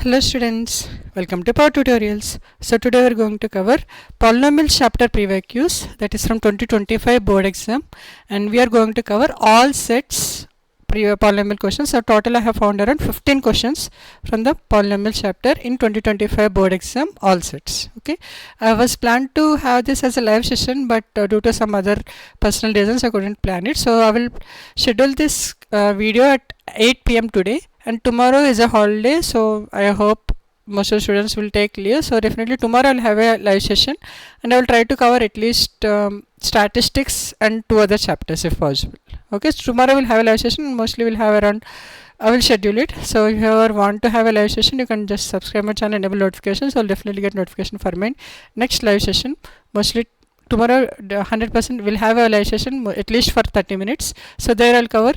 Hello students, welcome to Power Tutorials. So today we are going to cover Polynomials chapter PYQS, that is from 2025 board exam, and we are going to cover all sets polynomial questions. So total I have found around 15 questions from the polynomial chapter in 2025 board exam, all sets. Okay, I was planned to have this as a live session, but due to some other personal reasons I couldn't plan it. So I will schedule this video at 8 p.m. today, and tomorrow is a holiday, so I hope most of the students will take leave. So definitely tomorrow I'll have a live session, and I will try to cover at least statistics and 2 other chapters if possible. Okay, so tomorrow we'll have a live session, and mostly we'll have around, I will schedule it. So if you ever want to have a live session, you can just subscribe my channel, enable notifications. So I'll definitely get notification for my next live session. Mostly tomorrow 100% will have a live session at least for 30 minutes. So there I'll cover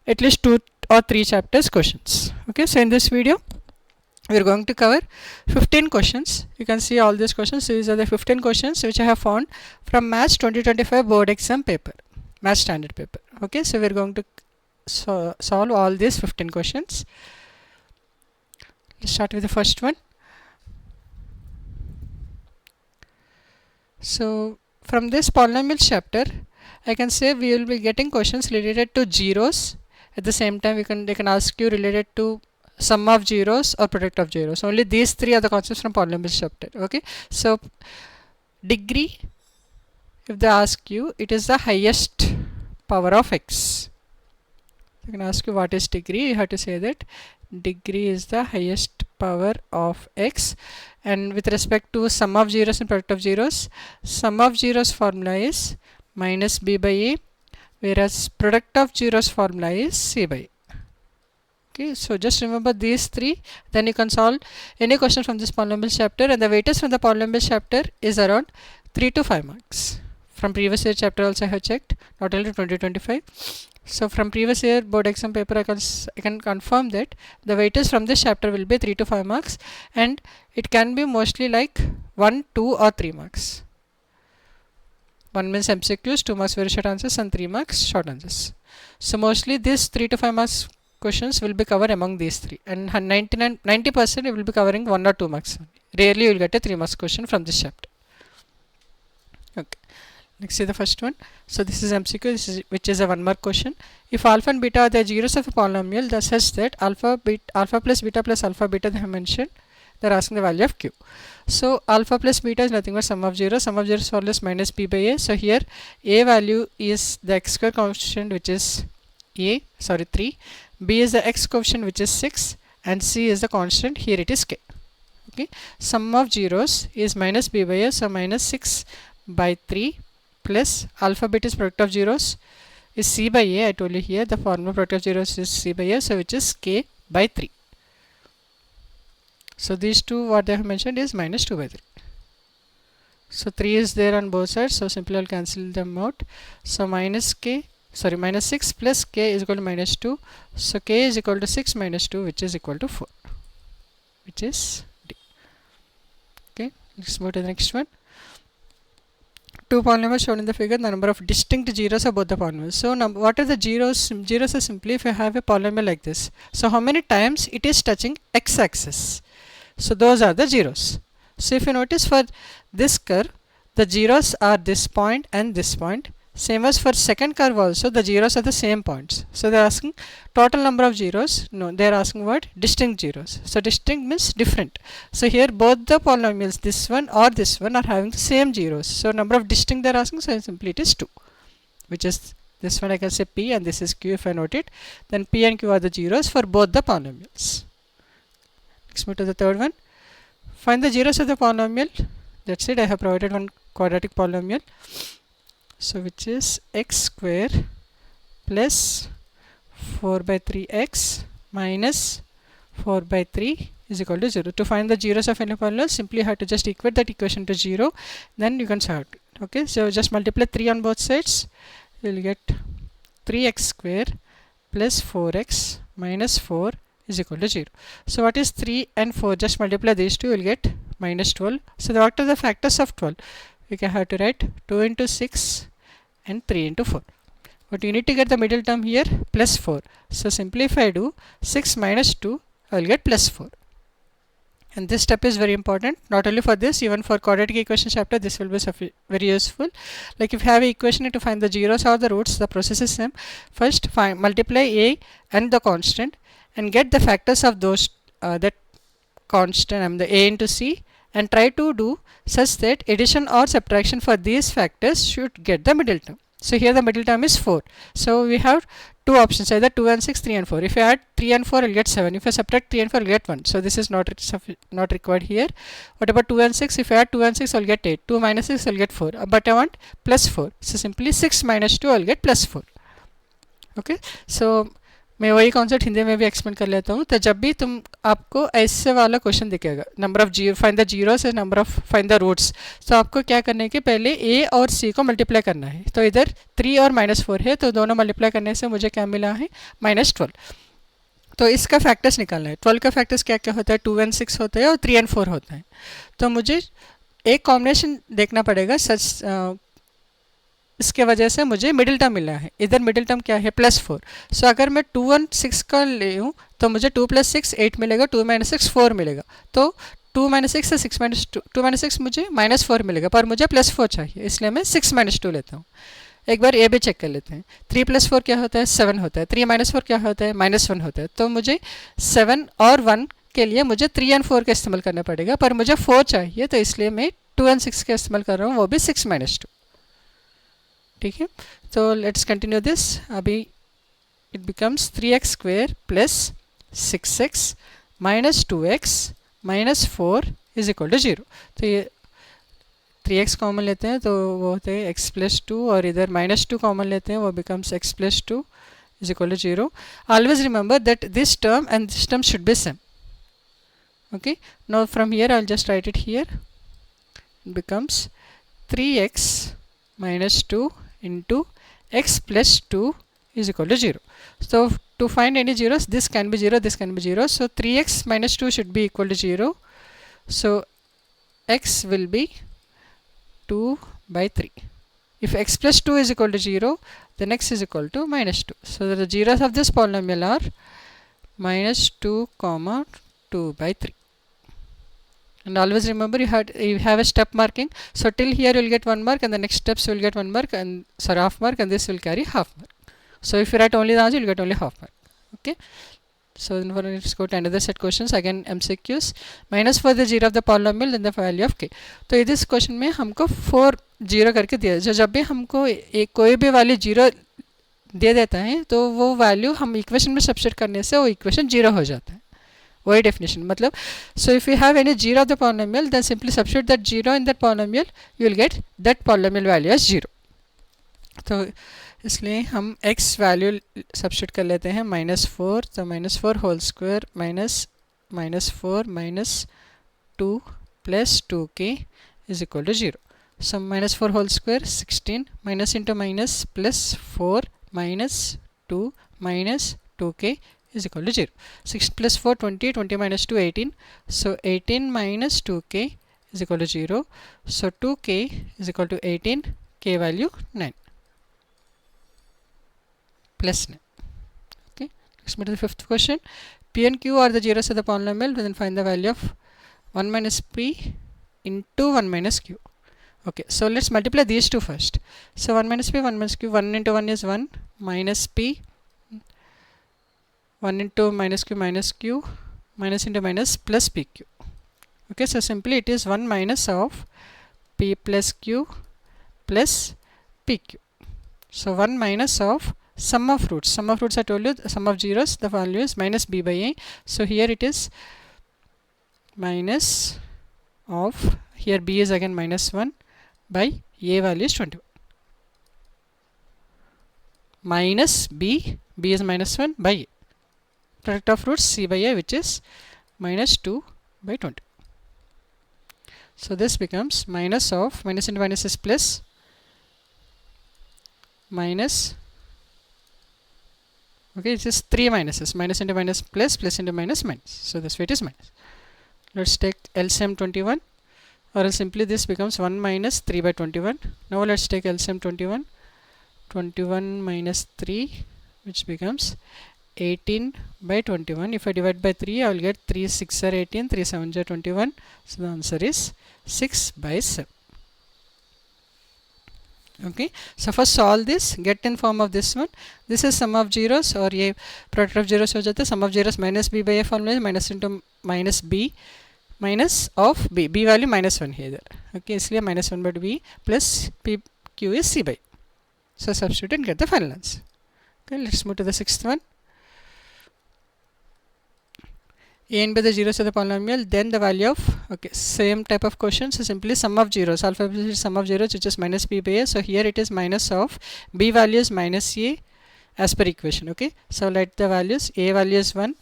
at least 2 or 3 chapters questions. Okay, so in this video we are going to cover 15 questions. You can see all these questions. So these are the 15 questions which I have found from Maths 2025 board exam paper, Maths standard paper. Okay, so we are going to solve all these 15 questions. Let's start with the first one. So from this polynomials chapter, I can say we will be getting questions related to zeros. At the same time, they can ask you related to sum of zeros or product of zeros. Only these 3 are the concepts from polynomials chapter. Okay, so degree, if they ask you, it is the highest power of x. They can ask you what is degree. You have to say that degree is the highest power of x. And with respect to sum of zeros and product of zeros, sum of zeros formula is minus b by a, whereas product of zeros formula is c by a. Okay, so just remember these 3, then you can solve any question from this polynomials chapter, and the weightage from the polynomials chapter is around 3 to 5 marks. From previous year chapter also I have checked, not only 2025. So from previous year board exam paper I can confirm that the weightage from this chapter will be 3 to 5 marks, and it can be mostly like 1, 2 or 3 marks. 1 means MCQs, 2 marks very short answers, and 3 marks short answers. So mostly this 3 to 5 marks questions will be covered among these 3, and 90% it will be covering 1 or 2 marks. Rarely you will get a 3 marks question from this chapter. Okay, let's see the first one. So this is MCQ, which is a 1 mark question. If alpha and beta are the zeros of a polynomial, that says that alpha plus beta plus alpha beta they have mentioned, they are asking the value of q. So alpha plus beta is nothing but sum of zeros. Sum of zeros formula is minus b by a. So here a value is the x square coefficient, which is 3. B is the x coefficient, which is 6, and c is the constant, here it is k. Okay, sum of zeros is minus b by a, so minus 6 by 3 plus alpha beta is product of zeros is c by a. I told you here the formula product of zeros is c by a, so which is k by 3. So these 2 what they have mentioned is minus 2 by 3. So 3 is there on both sides, so simply I'll cancel them out. So minus 6 plus k is equal to minus 2. So k is equal to 6 minus 2, which is equal to 4, which is D. Okay, let's move to the next one. 2 polynomials shown in the figure, the number of distinct zeros of both the polynomials. So what are the zeros? Zeros are simply if I have a polynomial like this. So how many times it is touching x-axis? So those are the zeros. So if you notice for this curve, the zeros are this point and this point. Same as for second curve also, the zeros are the same points. So they are asking total number of zeros. No, they are asking what? Distinct zeros. So distinct means different. So here both the polynomials, this one or this one, are having the same zeros. So number of distinct they are asking, so simply it is 2, which is this one I can say p and this is q if I note it. Then p and q are the zeros for both the polynomials. Let's move to the third one. Find the zeros of the polynomial. That's it. I have provided one quadratic polynomial. So which is x square plus 4 by 3x minus 4 by 3 is equal to 0. To find the zeros of any polynomial, simply you have to just equate that equation to 0, then you can solve it. Okay, so just multiply 3 on both sides, you will get 3x square plus 4x minus 4 is equal to 0. So what is 3 and 4? Just multiply these two, you will get minus 12. So what are the factors of 12? We can have to write 2 into 6 and 3 into 4. But you need to get the middle term here, plus 4. So simply if I do 6 minus 2, I will get plus 4. and this step is very important, not only for this, even for quadratic equation chapter this will be very useful. Like if you have an equation to find the zeros or the roots, the process is same. First multiply a and the constant and get the factors of those that constant, the a into c, and try to do such that addition or subtraction for these factors should get the middle term. So here the middle term is 4. So we have two options, either 2 and 6, 3 and 4. If you add 3 and 4, you'll get 7. If you subtract 3 and 4, you'll get 1. So this is not required here. What about 2 and 6? If you add 2 and 6, I'll get 8. 2 minus 6, I'll get 4. But I want plus 4. So simply 6 minus 2, I'll get plus 4. Okay. So मैं वही concept Hindi में भी explain कर लेता हूँ. तो जब भी तुम आपको ऐसे वाला क्वेश्चन दिखेगा, number of zero, find the zeros है number of find the roots, तो आपको क्या करना है कि पहले ए और सी को मल्टीप्लाई करना है. तो इधर 3 और -4 है, तो दोनों मल्टीप्लाई करने से मुझे क्या मिला है, -12. तो इसका फैक्टर्स निकालना है. 12 का फैक्टर्स क्या क्या होता है, 2 and 6 होता है और 3 and 4 होता है. तो मुझे एक कॉम्बिनेशन देखना पड़ेगा सच, इसके वजह से मुझे मिडिल टर्म मिला है. इधर मिडिल टर्म क्या है, +4. सो अगर मैं 2 और 6 का ले हूँ तो मुझे 2 + 6 8 मिलेगा, 2 - 6 4 मिलेगा. तो 2 - 6 से 6 - 2 - 6 मुझे -4 मिलेगा, पर मुझे +4 चाहिए, इसलिए मैं 6 - 2 लेता हूँ. एक बार ये भी चेक कर लेते हैं. 3 + 4 क्या होता है, 7 होता है. 3 - 4 क्या होता है, -1 होता है. तो मुझे 7 और 1 के लिए मुझे 3 और 4 का इस्तेमाल करना पड़ेगा, पर मुझे 4 चाहिए, तो इसलिए मैं 2 और 6 का इस्तेमाल कर रहा हूँ, वो भी 6 - 2. ठीक है. तो लेट्स कंटिन्यू दिस. अभी it becomes 3x square plus 6x minus 2x minus 4 is equal to 0. तो ये 3x कॉमन लेते हैं तो वो होते हैं x + 2, और इधर -2 कॉमन लेते हैं, वो becomes x + 2 is equal to 0. Always remember that this term and this term should be same. Okay, now from here I'll just write it here. It becomes 3x minus 2 into x plus 2 is equal to 0. So to find any zeros, this can be 0, this can be 0. So 3x minus 2 should be equal to 0. So x will be 2/3. If x plus 2 is equal to 0, then x is equal to -2. So the zeros of this polynomial are -2, 2/3. And always remember you have a step marking. So till here you will get 1 mark, and the next steps you will get 1 mark, and sorry, half mark, and this will carry half mark. So if you write only the answer, you will get only half mark. Okay. So then let's go to another set questions. Again MCQs. Minus for the 0 of the polynomial and the value of k. तो इस question में हमको 4 0 करके दिया है. जब भी हमको कोई भी वैल्यू 0 दे देता है, तो वो वैल्यू हम इक्वेशन में सब्स्टिट्यूट करने से वो इक्वेशन 0 हो जाता है. वही डेफिनेशन मतलब. So if you have any 0 of the polynomial, then simply substitute that 0 in that polynomial, you will get that polynomial value as 0. तो इसलिए हम x वैल्यू सब्स्टिट्यूट कर लेते हैं, -4. तो -4 whole square -4 -2 plus 2k is equal to 0. So -4 whole square 16, minus into minus plus 4 -2 -2k is equal to 0. 6 plus 4 20, 20 minus 2 18. So 18 minus 2k is equal to 0. So 2k is equal to 18, k value 9 plus 9. Okay, let's move to the fifth question. P and Q are the zeros of the polynomial. Then find the value of 1 minus p into 1 minus q. Okay, so let's multiply these two first. So 1 minus p, 1 minus q. 1 into 1 is 1 minus p, 1 into minus q, minus into minus plus pq. Okay, so simply it is 1 minus of p plus q plus pq. So 1 minus of sum of roots. Sum of roots I told you, sum of zeros, the value is minus b by a. So here it is minus of, here b is again -1 by a value is 21. Minus b is -1 by a. Product of roots c by a, which is -2 by 20. So this becomes minus of, minus into minus is plus, minus, okay, it is 3 minuses, minus into minus plus, plus into minus minus. So this way it is minus. Let's take LCM 21, or else simply this becomes 1 minus 3 by 21. Now let's take LCM 21. 21 minus 3, which becomes 18/21. If I divide by 3, I will get 3 6 are 18, 3 7 are 21. So the answer is 6/7. Okay, so first solve this, get in form of this one. This is sum of zeros, और ये product of zeros हो जाता है. Sum of zeros minus b by a formula है, minus into minus b minus of b value -1 है इधर. Okay, इसलिए -1 by b plus pq is c by. So substitute and get the final answer. Okay, let's move to the sixth one. A and b the zeros of the polynomial, then the value of, okay, same type of question. So simply sum of zeros, alpha is sum of zeros, which is minus b by a. So here it is minus of b value is minus a as per equation. Okay, so let the values, a value is 1,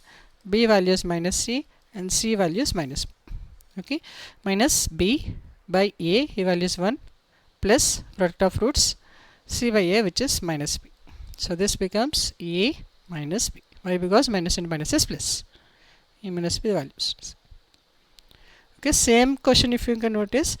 b value is minus c, and c value is minus b. Okay, minus b by a value is 1, plus product of roots c by a, which is minus b. So this becomes a minus b. Why? Because minus and minus is plus. A minus b values. Okay, same question if you can notice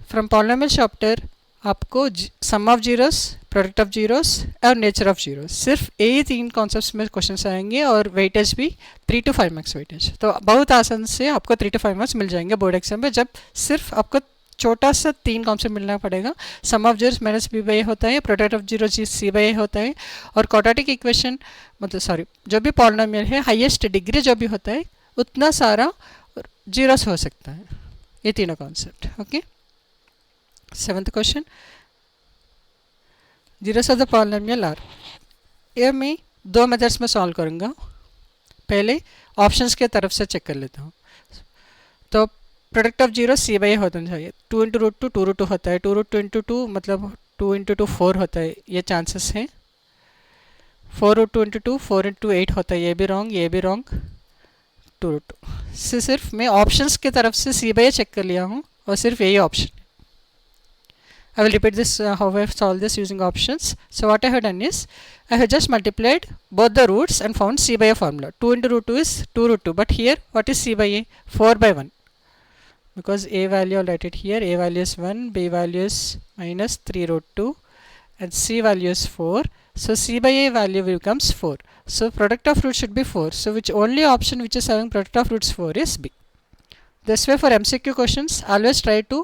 from polynomial chapter, आपको sum of zeros, product of zeros और nature of zeros, सिर्फ यही 3 concepts में questions आएंगे और weightage भी 3 to 5 marks weightage. तो बहुत आसान से आपको 3 to 5 मार्क्स मिल जाएंगे बोर्ड एग्जाम में, जब सिर्फ आपको छोटा सा 3 कॉन्सेप्ट मिलना पड़ेगा. Sum of zeros minus B by होता है, product of zero G C by होता है, और क्वाड्रेटिक इक्वेशन मतलब सॉरी जो भी पॉलिनोमियल है हाईएस्ट डिग्री जो भी होता है उतना सारा जीरोस हो सकता है. ये तीनों concept. Okay, 7th question, zeros of the polynomial are. ये मैं 2 मेथड्स में सॉल्व करूँगा. पहले ऑप्शंस के तरफ से चेक कर लेता हूँ. तो product of zero c by होना चाहिए. 2 इंटू रूट 2 2 रूट 2 होता है. 2 रूट 2 इंटू 2 मतलब 2 इंटू 2 4 होता है, ये चांसेस हैं. 4 रूट 2 इंटू 2 4 इंटू 8 होता है, ये भी रॉन्ग, ये भी रॉन्ग. 2 रूट 2 से सिर्फ मैं ऑप्शंस की तरफ से सी बाई चेक कर लिया हूँ और सिर्फ यही option. I will repeat this how I have solved this using options. So what I have done is I have just multiplied both the roots and found c by a formula. 2 into root 2 is 2 root 2, but here what is c by a? 4 by 1. Because a value I'll write it here, a value is 1, b value is minus 3 root 2, and c value is 4. So c by a value becomes 4. So product of roots should be 4. So which only option which is having product of roots 4 is b. This way for MCQ questions always try to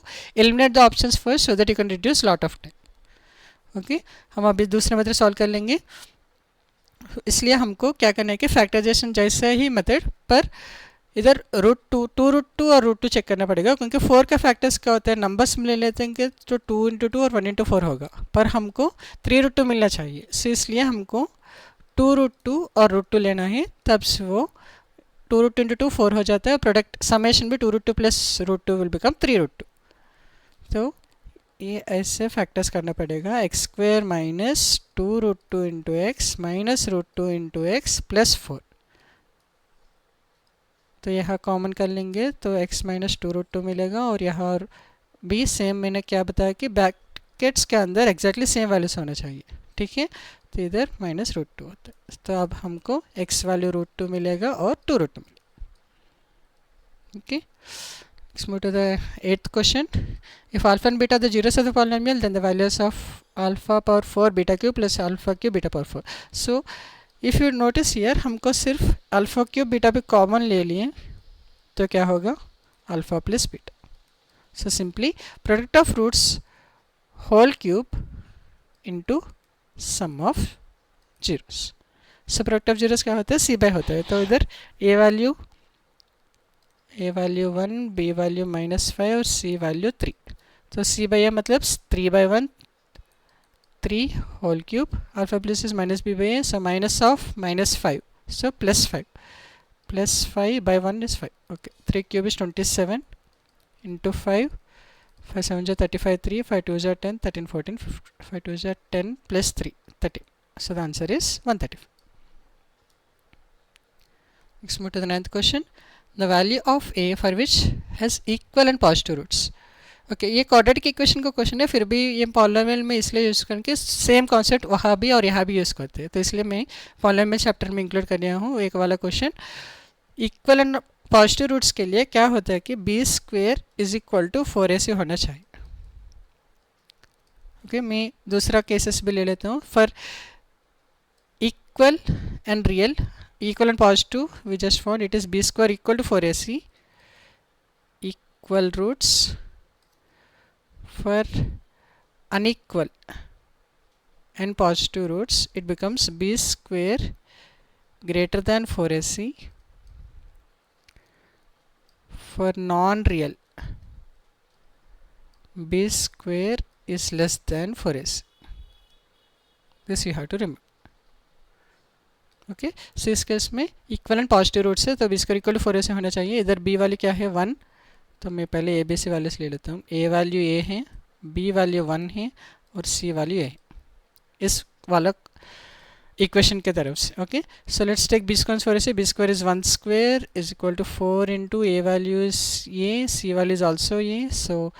eliminate the options first so that you can reduce lot of time. Okay, हम अभी दूसरा method solve कर लेंगे. इसलिए हमको क्या करना है कि फैक्टराइजेशन जैसा ही मेथड पर इधर रूट 2 रूट 2 और रूट 2 चेक करना पड़ेगा, क्योंकि 4 का फैक्टर्स क्या होता है, नंबर्स में ले लेते हैं कि तो 2 इंटू 2 और 1 इंटू 4 होगा, पर हमको 3 रूट 2 मिलना चाहिए. सो इसलिए हमको 2 रूट 2 और रूट 2 लेना है, तब से वो 2 रूट 2 इंटू 2 4 हो जाता है. प्रोडक्ट समेशन भी 2 root 2 plus root 2 will become 3 root 2. तो ये ऐसे फैक्टर्स करना पड़ेगा. X square minus 2 root 2 into x minus root 2 into x plus 4. तो यहाँ कॉमन कर लेंगे तो x माइनस 2 रूट 2 मिलेगा, और यहाँ और b सेम मैंने क्या बताया कि ब्रैकेट्स के अंदर एग्जैक्टली सेम वैल्यूज होना चाहिए. ठीक है, तो इधर माइनस रूट 2 होता है. तो अब हमको x वैल्यू रूट 2 मिलेगा और 2 रूट 2 मिलेगा. Okay, let's move to the 8th question. If alpha and beta are the zeros of the polynomial, then the values of alpha power 4 beta cube plus alpha cube beta power 4. So if you notice here हमको सिर्फ alpha cube beta भी common ले लिए तो क्या होगा, alpha plus beta. So simply product of roots whole cube into sum of zeros. So product of zeros क्या होता है, सी बाय होता है. तो इधर ए वैल्यू 1, बी वैल्यू -5 और सी वैल्यू 3. तो सी बाय ए मतलब 3 by 1, 3 whole cube. Alpha plus is minus b by a, so minus of -5, so plus 5. Plus 5 by 1 is 5. Okay, 3 cube is 27 into 5. 5 7 is 35, 3, 5 2 is 10, 13 14, 5 2 is 10 plus 3, 13. So the answer is 135. Next move to the 9th question. The value of a for which has equal and positive roots. Okay, ये quadratic equation का question है, फिर भी ये polynomial में इसलिए use करके same concept वहाँ भी और यहाँ भी यूज़ करते हैं, तो इसलिए मैं पॉलिनोमियल चैप्टर में इंक्लूड कर रहा हूँ एक वाला question. Equal and positive roots के लिए क्या होता है कि b square is equal to 4ac होना चाहिए. ओके, मैं दूसरा केसेस भी ले लेता हूँ. For equal and real, equal and positive, we just found it is b square equal to 4ac. Equal roots for unequal and positive roots, it becomes b square greater than 4ac. For non-real, b square is less than 4ac. This you have to remember. Okay so इस case में equal and positive roots है तो B square equal to 4ac होना चाहिए. इधर b वाली क्या है 1, तो मैं पहले ए बी सी वाले से ले लेता हूँ. a वैल्यू a है, b वैल्यू 1 है और c वैल्यू a है इस वाला इक्वेशन के तरफ से. Okay so let's take b square for b square is 1 square is equal to 4 into a value is ये, c वैल्यू इज ऑल्सो ये. So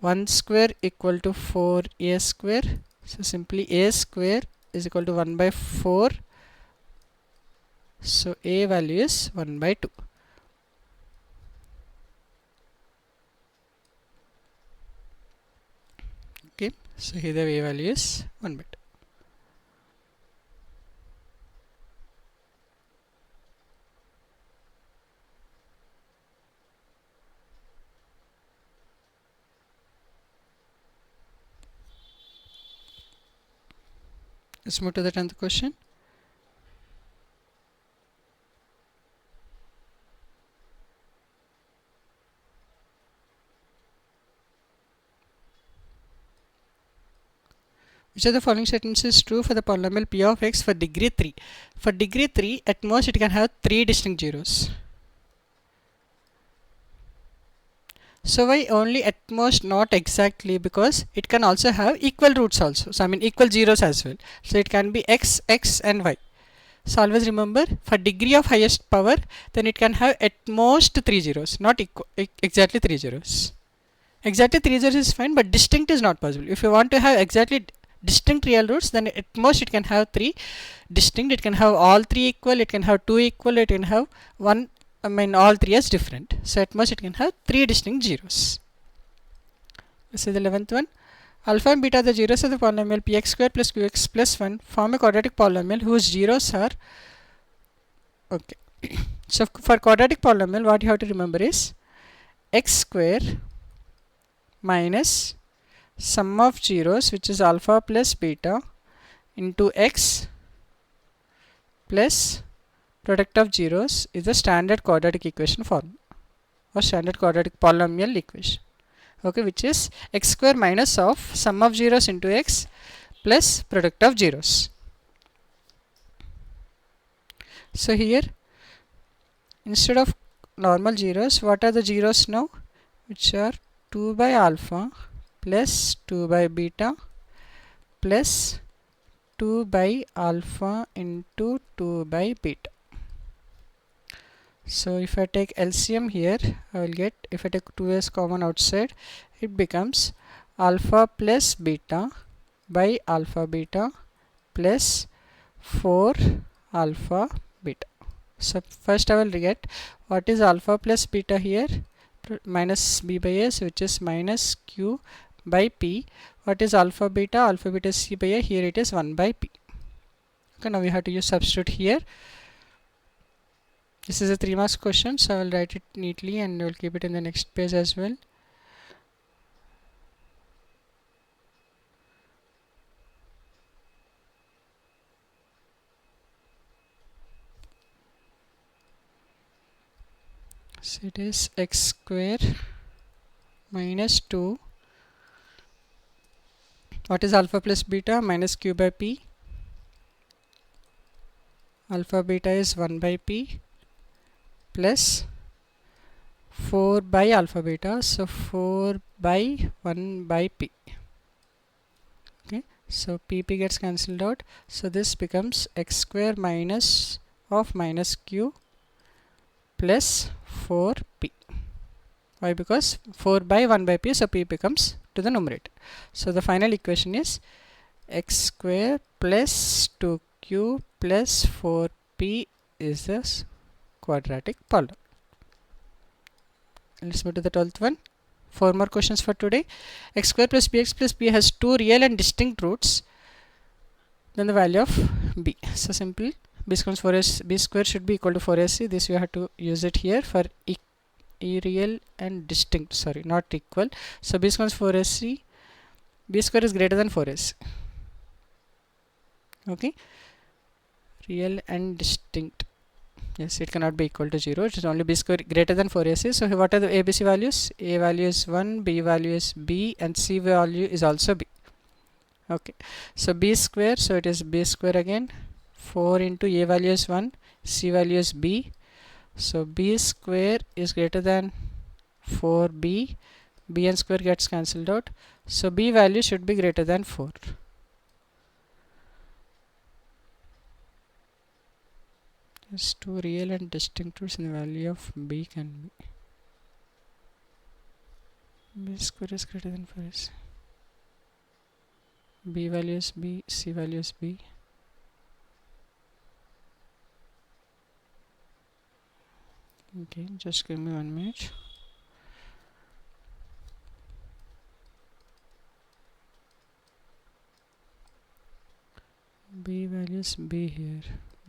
1 square equal to 4a square. So simply a square is equal to 1 by 4. So a value is 1 by 2. Okay, so here the a value is 1 by 2. Let's move to the 10th question. Which of the following statements is true for the polynomial p of x for degree 3? For degree 3, at most it can have 3 distinct zeros. So why only at most, not exactly? Because it can also have equal roots also. So I mean equal zeros as well. So it can be x, x and y. So always remember, for degree of highest power, then it can have at most 3 zeros, not exactly 3 zeros. Exactly 3 zeros is fine, but distinct is not possible. If you want to have exactly distinct real roots, then at most it can have 3 distinct. It can have all 3 equal, it can have 2 equal, it can have 1, I mean all 3 as different. So at most it can have 3 distinct zeros. This is the 11th one. Alpha and beta, the zeros of the polynomial px square plus qx plus 1, form a quadratic polynomial whose zeros are, okay. So for quadratic polynomial, what you have to remember is x square minus sum of zeros, which is alpha plus beta, into x plus product of zeros, is the standard quadratic equation form or standard quadratic polynomial equation. Okay, which is x square minus of sum of zeros into x plus product of zeros. So here, instead of normal zeros, what are the zeros now? Which are 2 by alpha plus 2 by beta plus 2 by alpha into 2 by beta. So if I take LCM here, I will get, if I take 2's common outside, it becomes alpha plus beta by alpha beta plus 4 alpha beta. So first I will get what is alpha plus beta here, minus b by s, which is minus q by p. What is alpha beta? Alpha beta is c by a, here it is 1 by p. Okay, now we have to use substitute here. This is a 3 marks question, so I will write it neatly and I will keep it in the next page as well. So it is x square minus 2. What is alpha plus beta? Minus q by p. Alpha beta is 1 by p plus 4 by alpha beta, so 4 by 1 by p. Okay, so p gets cancelled out, so this becomes x square minus of minus q plus 4p. Why? Because 4 by 1 by p, so p becomes to the numerator. So the final equation is x square plus 2q plus 4p is the quadratic polynomial. Let's move to the 12th one. 4 more questions for today. X square plus bx plus p has 2 real and distinct roots. Then the value of b. So simple, b square should be equal to 4ac. This you have to use it here for real and distinct, sorry, not equal. So b square is 4ac, b square is greater than 4ac. Okay, real and distinct. Yes, it cannot be equal to 0. It is only b square greater than 4ac. So what are the ABC values? A value is 1, b value is b, and c value is also b. Okay, so b square, so it is b square again. 4 into a value is 1, c value is b. So b square is greater than 4b. b and square gets cancelled out. So b value should be greater than 4. There's two real and distinct roots, and the value of b can be b square is greater than 4 is b value is b, c value is b. Okay, just give me 1 minute. B value is b here,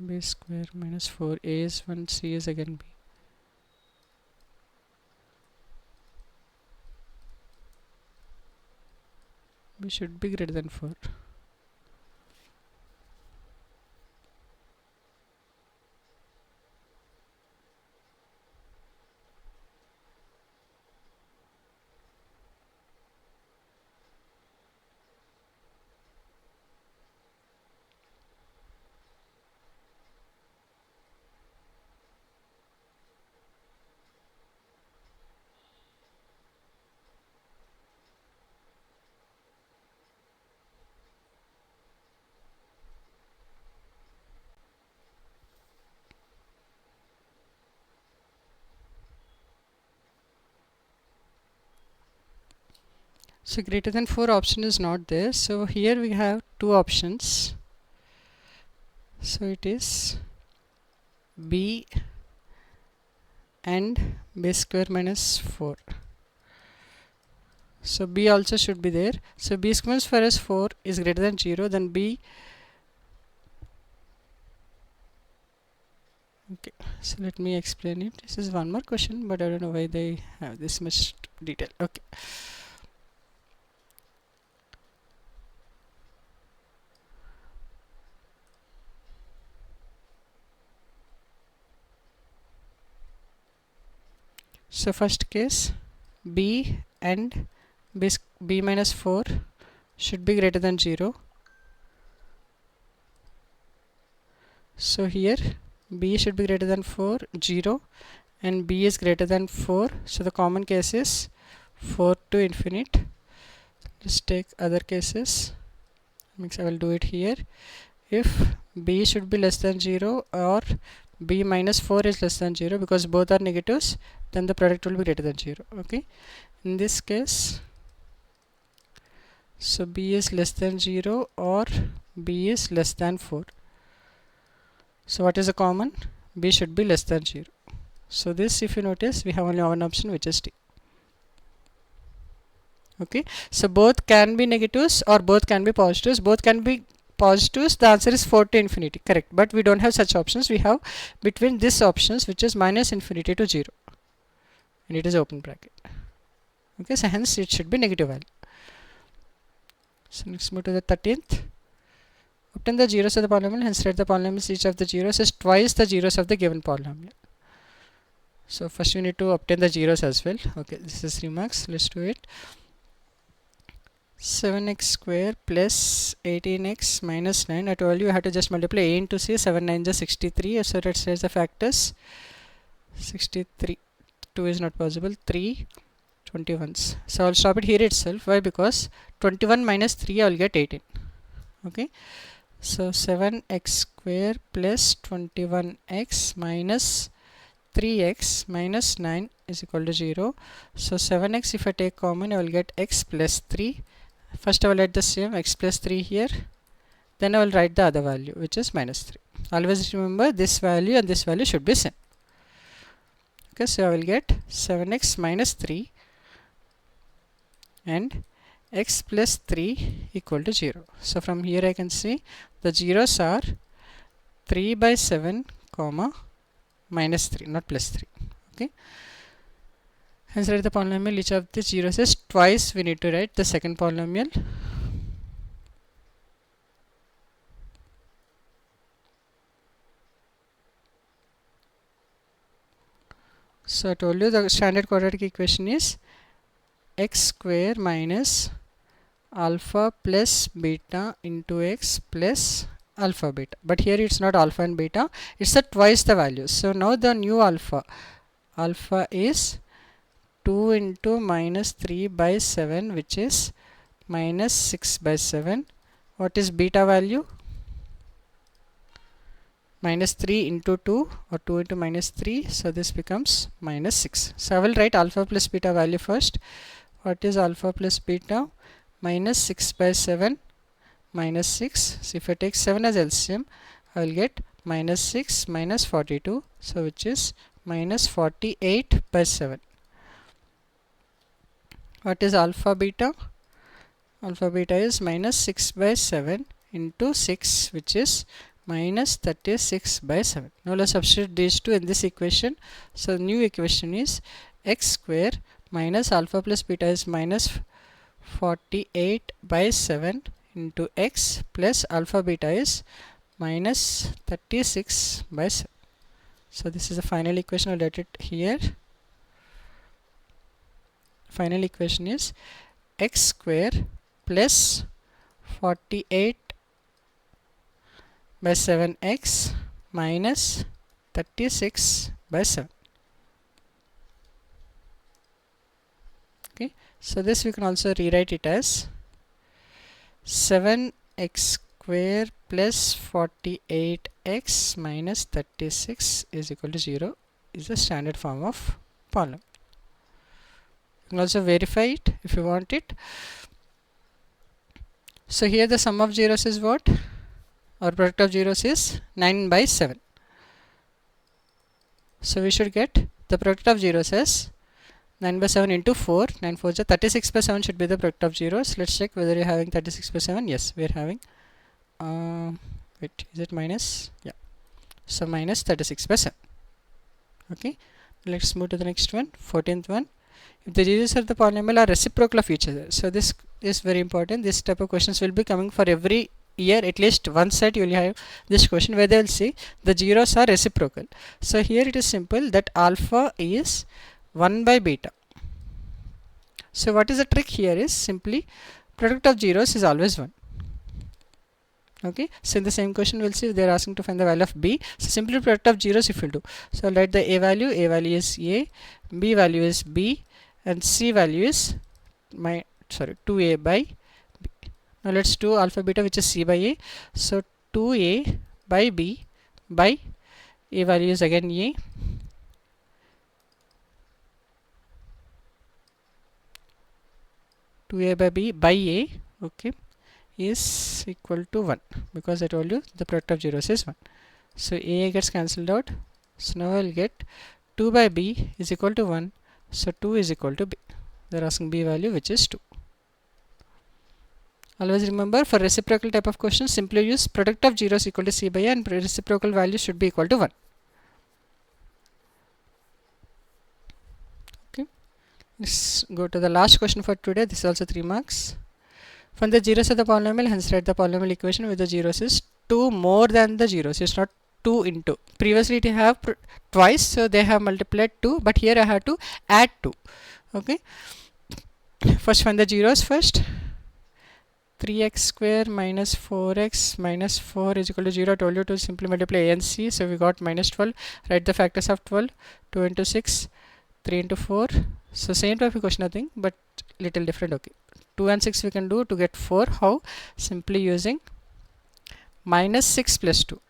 b square minus 4, a is 1, c is again b. B should be greater than 4. So greater than 4 option is not there. So here we have two options. So it is b and b square minus 4. So b also should be there. So b square minus 4 is 4 is greater than 0, then b. Okay, so let me explain it. This is one more question, but I don't know why they have this much detail. Okay. So first case, b and b minus 4 should be greater than 0. So here b should be greater than 4, 0, and b is greater than 4. So the common case is 4 to infinite. Let's take other cases. I will do it here. If b should be less than 0 or b minus 4 is less than 0, because both are negatives, then the product will be greater than 0. Okay, in this case, so b is less than 0 or b is less than 4. So what is the common? B should be less than 0. So this, if you notice, we have only one option, which is D. Okay, so both can be negatives or both can be positives. Both can be positives. The answer is 4 to infinity, correct. But we don't have such options. We have between these options, which is minus infinity to 0, and it is open bracket. Okay, so hence it should be negative value. So let's move to the 13th. Obtain the zeros of the polynomial, hence write the polynomials. Each of the zeros is twice the zeros of the given polynomial. So first we need to obtain the zeros as well. Okay, this is remarks. Let's do it. 7x square plus 18x minus 9. I told you I have to just multiply a into c. 7 9 is 63. So let's say the factors. 63. 2 is not possible. 3 21s. So I'll stop it here itself. Why? Because 21 minus 3 I will get 18. Okay. So 7x square plus 21x minus 3x minus 9 is equal to 0. So 7x, if I take common, I will get x plus 3. First I will write the same x plus 3 here. Then I will write the other value, which is minus 3. Always remember this value and this value should be same. Okay, so I will get 7x minus 3 and x plus 3 equal to 0. So from here I can see the zeros are 3 by 7 comma minus 3, not plus 3. Okay, hence write the polynomial. Each of these zeros is twice. We need to write the second polynomial. So I told you the standard quadratic equation is x square minus alpha plus beta into x plus alpha beta, but here it's not alpha and beta, it's at twice the values. So now the new alpha is 2 into minus 3 by 7, which is minus 6 by 7. What is beta value? Minus 3 into 2, or 2 into minus 3, so this becomes minus 6. So I will write alpha plus beta value first. What is alpha plus beta? Minus 6 by 7 minus 6. So if I take 7 as LCM, I will get minus 6 minus 42, so which is minus 48 by 7. What is alpha beta? Alpha beta is minus 6 by 7 into 6, which is minus 36 by 7. Now let's substitute these two in this equation. So new equation is x square minus alpha plus beta is minus 48 by 7 into x plus alpha beta is minus 36 by 7. So this is the final equation. I'll write it here. Final equation is x square plus 48 by 7x minus 36 by 7. Okay, so this we can also rewrite it as 7x square plus 48x minus 36 is equal to 0 is the standard form of polynomial. You can also verify it if you want it. So here the sum of zeros is what? Or product of zeros is 9 by 7. So we should get the product of zeros as 9 by 7 into 4. 9 4 is 36 by 7 should be the product of zeros. Let's check whether you're having 36 by 7. Yes, we are having. Wait, is it minus? Yeah. So minus 36 by 7. Okay. Let's move to the next one. 14th one. If the zeros of the polynomial are reciprocal of each other. So this is very important. This type of questions will be coming for every year. At least one set you will have this question where they will say the zeros are reciprocal. So here it is simple that alpha is 1 by beta. So what is the trick here is simply product of zeros is always 1. Okay, so in the same question we'll see they are asking to find the value of b. So simply product of zeros if you do. So I'll write the a value is a, b value is b, and c value is 2a by b. Now let's do alpha beta, which is c by a. So 2a by b by a value is again a, a by b by a, okay, is equal to 1, because I told you the product of zeros is 1. So a gets cancelled out. So now I'll get 2 by b is equal to 1. So 2 is equal to b. They're asking b value, which is 2. Always remember, for reciprocal type of questions, simply use product of zeros equal to c by a, and reciprocal value should be equal to 1. Okay, let's go to the last question for today. This is also 3 marks. From the zeros of the polynomial, hence write the polynomial equation with the zeros is 2 more than the zeros. It's not 2 into. Previously it have twice, so they have multiplied 2, but here I have to add 2. Okay, first find the zeros first. 3x square minus 4x minus 4 is equal to 0. I told you to simply multiply a and c, so we got minus 12. Write the factors of 12. 2 into 6, 3 into 4. So same type of question, nothing but little different. Okay, 2 and 6 we can do to get 4. How? Simply using minus 6 plus 2.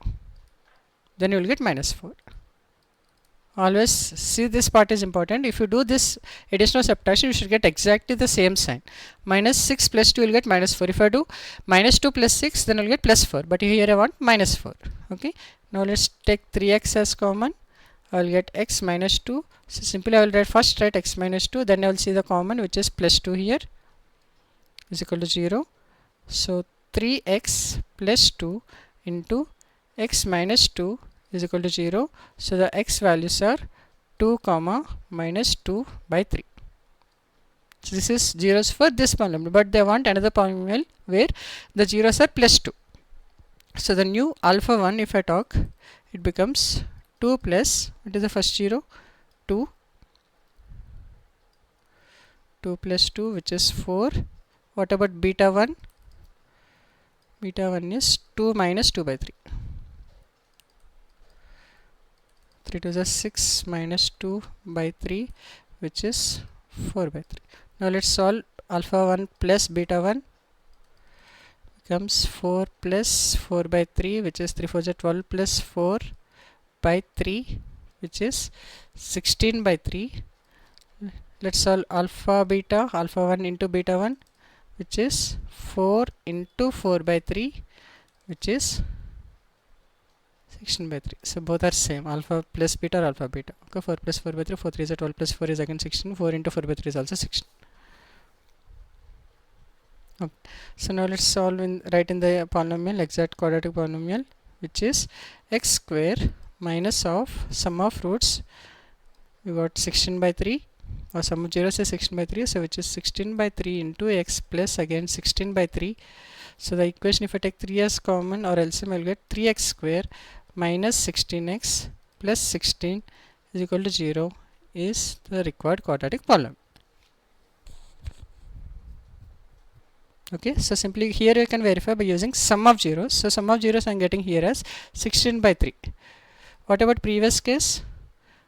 Then you will get minus 4. Always see, this part is important. If you do this addition or subtraction, you should get exactly the same sign. Minus 6 plus 2 will get minus 4. If I do minus 2 plus 6, then I will get plus 4. But here I want minus 4. Okay. Now let's take 3x as common. I will get x minus 2. So simply I will first write x minus 2. Then I will see the common, which is plus 2 here, is equal to 0. So 3x plus 2 into x minus 2 is equal to 0. So the x values are 2 comma minus 2 by 3. So this is zeros for this polynomial, but they want another polynomial where the zeros are plus 2. So the new alpha 1, if I talk, it becomes 2 plus, what is the first 0? 2. 2 plus 2, which is 4. What about beta 1? Beta 1 is 2 minus 2 by 3. 3 to the 6 minus 2 by 3, which is 4 by 3. Now let's solve alpha 1 plus beta 1 becomes 4 plus 4 by 3, which is 3 4 is 12 plus 4 by 3, which is 16 by 3. Let's solve alpha 1 into beta 1, which is 4 into 4 by 3, which is 16 by 3. So both are same, alpha plus beta or alpha beta. Okay, 4 plus 4 by 3, 4 3 is 12 plus 4 is again 16, 4 into 4 by 3 is also 16. Okay. So now let's solve write in the polynomial, exact quadratic polynomial, which is x square minus of sum of roots. We got 16 by 3, or sum of zeros is 16 by 3, so which is 16 by 3 into x plus again 16 by 3. So the equation, if I take 3 as common or LCM, I will get 3x square minus 16x plus 16 is equal to 0 is the required quadratic polynomial. Okay, so simply here you can verify by using sum of zeros. So sum of zeros I am getting here as 16 by 3. What about previous case?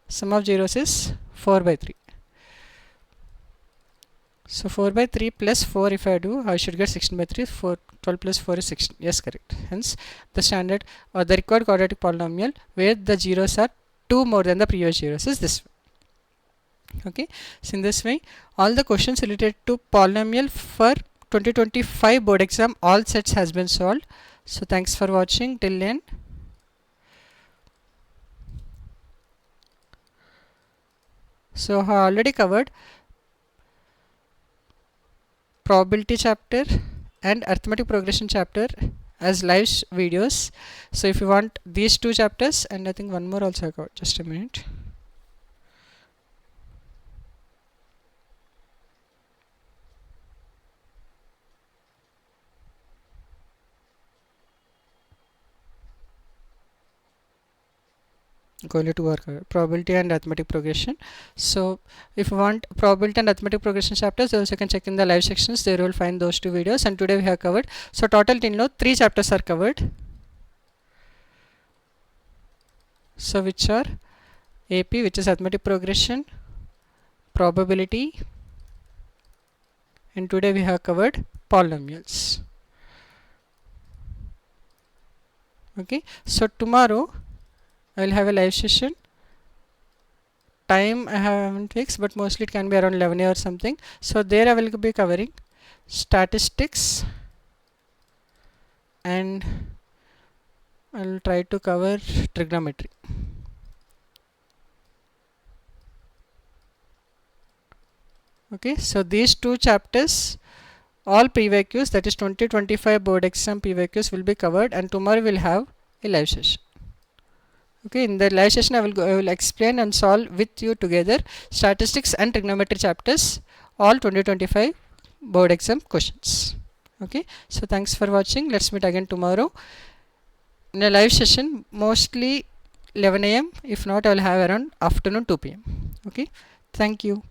Sum of zeros is 4 by 3. So 4 by 3 plus 4, if I do, I should get 16 by 3. 12 plus 4 is 16. Yes, correct. Hence the standard or the required quadratic polynomial where the zeros are 2 more than the previous zeros is this way. Okay, so in this way all the questions related to polynomial for 2025 board exam, all sets has been solved. So thanks for watching till end. So I already covered probability chapter and arithmetic progression chapter as live videos. So if you want these two chapters, and I think one more also I got, just a minute. Only two are covered, probability and arithmetic progression. So if you want probability and arithmetic progression chapters, also you can check in the live sections, there you will find those two videos, and today we have covered. So total till now 3 chapters are covered. So which are AP, which is arithmetic progression, probability, and today we have covered polynomials. Okay, so tomorrow I will have a live session. Time I haven't fixed, but mostly it can be around 11 or something. So there I will be covering statistics, and I will try to cover trigonometry. Okay, so these two chapters, all PYQs, that is 2025 board exam PYQs will be covered, and tomorrow we will have a live session. Okay, in the live session I will explain and solve with you together statistics and trigonometry chapters, all 2025 board exam questions. Okay, so thanks for watching. Let's meet again tomorrow in a live session, mostly 11 AM. If not, I will have around afternoon 2 PM. Okay, thank you.